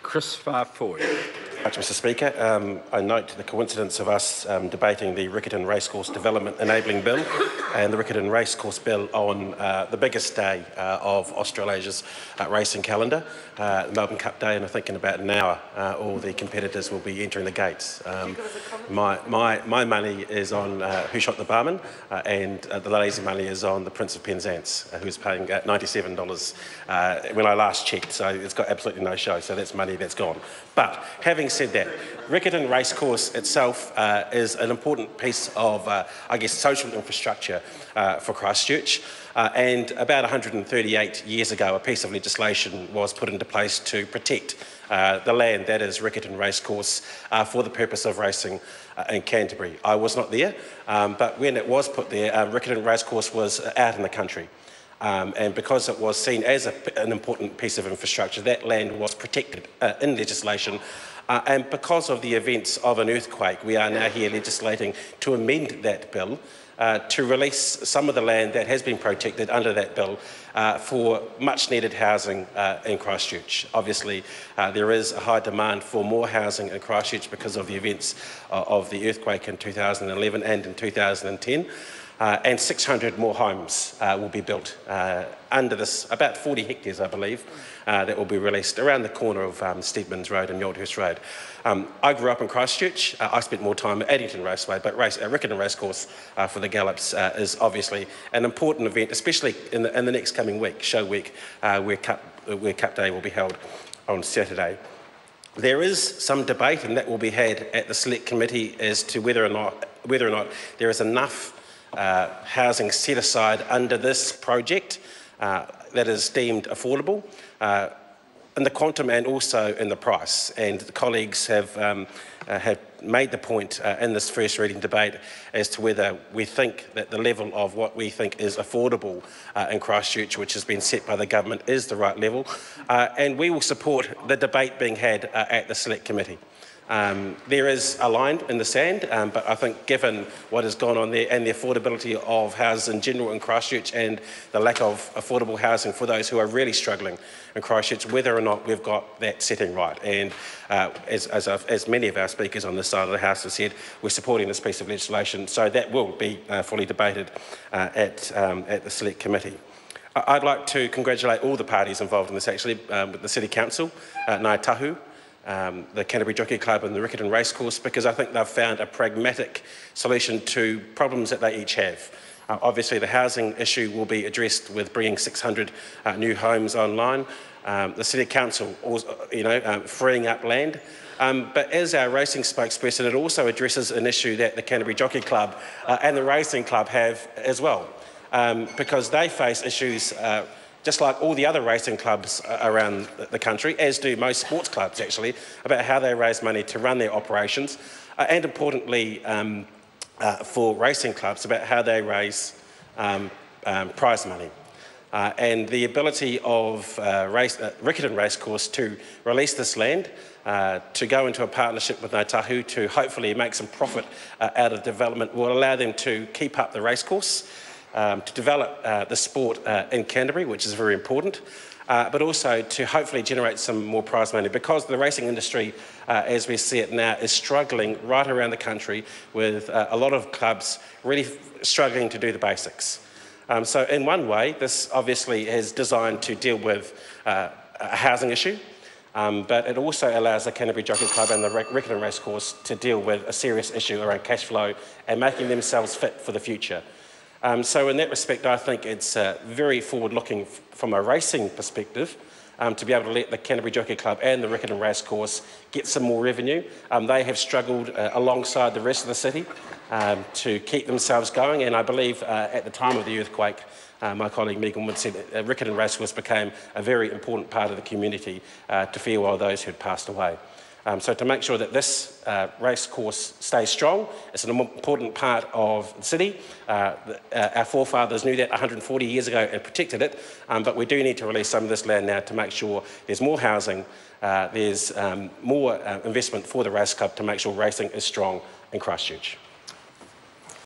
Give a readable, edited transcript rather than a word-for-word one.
Chris Farfoy. Much, Mr Speaker. I note the coincidence of us debating the Riccarton Racecourse Development Enabling Bill and the Riccarton Racecourse Bill on the biggest day of Australasia's racing calendar, the Melbourne Cup Day, and I think in about an hour all the competitors will be entering the gates. My money is on Who Shot the Barman, and the lady's money is on the Prince of Penzance, who's paying $97 when I last checked, so it's got absolutely no show, so that's money that's gone. But having said that, Riccarton Racecourse itself is an important piece of, social infrastructure for Christchurch. And about 138 years ago, a piece of legislation was put into place to protect the land that is Riccarton Racecourse for the purpose of racing in Canterbury. I was not there, but when it was put there, Riccarton Racecourse was out in the country. And because it was seen as an important piece of infrastructure, that land was protected in legislation. And because of the events of an earthquake, we are now here legislating to amend that bill to release some of the land that has been protected under that bill for much needed housing in Christchurch. Obviously, there is a high demand for more housing in Christchurch because of the events of the earthquake in 2011 and in 2010. And 600 more homes will be built under this, about 40 hectares, I believe, that will be released around the corner of Steedmans Road and Yaldhurst Road. I grew up in Christchurch. I spent more time at Addington Raceway, but Riccarton Racecourse for the Gallops is obviously an important event, especially in the next coming week, show week, where Cup Day will be held on Saturday. There is some debate, and that will be had at the Select Committee, as to whether or not there is enough housing set aside under this project that is deemed affordable in the quantum and also in the price. And the colleagues have made the point in this first reading debate as to whether we think that the level of what we think is affordable in Christchurch, which has been set by the government, is the right level. And we will support the debate being had at the Select Committee. There is a line in the sand, but I think given what has gone on there and the affordability of houses in general in Christchurch and the lack of affordable housing for those who are really struggling in Christchurch, whether or not we've got that setting right. And as many of our speakers on this side of the House have said, we're supporting this piece of legislation, so that will be fully debated at the Select Committee. I'd like to congratulate all the parties involved in this, actually, with the City Council, Ngāi Tahu, the Canterbury Jockey Club and the Riccarton Racecourse, because I think they've found a pragmatic solution to problems that they each have. Obviously, the housing issue will be addressed with bringing 600 new homes online. The City Council, freeing up land. But as our racing spokesperson, it also addresses an issue that the Canterbury Jockey Club and the Racing Club have as well, because they face issues just like all the other racing clubs around the country, as do most sports clubs actually, about how they raise money to run their operations, and importantly for racing clubs, about how they raise prize money. And the ability of Riccarton Racecourse to release this land, to go into a partnership with Ngāi Tahu to hopefully make some profit out of development, will allow them to keep up the racecourse, to develop the sport in Canterbury, which is very important, but also to hopefully generate some more prize money, because the racing industry, as we see it now, is struggling right around the country with a lot of clubs really struggling to do the basics. So in one way, this obviously is designed to deal with a housing issue, but it also allows the Canterbury Jockey Club and the Riccarton Racecourse to deal with a serious issue around cash flow and making themselves fit for the future. So in that respect, I think it's very forward-looking from a racing perspective to be able to let the Canterbury Jockey Club and the Riccarton Racecourse get some more revenue. They have struggled alongside the rest of the city to keep themselves going, and I believe at the time of the earthquake, my colleague Megan Wood said that Riccarton Racecourse became a very important part of the community to farewell those who had passed away. So to make sure that this racecourse stays strong, it's an important part of the city. Our forefathers knew that 140 years ago and protected it, but we do need to release some of this land now to make sure there's more housing, there's more investment for the race club to make sure racing is strong in Christchurch.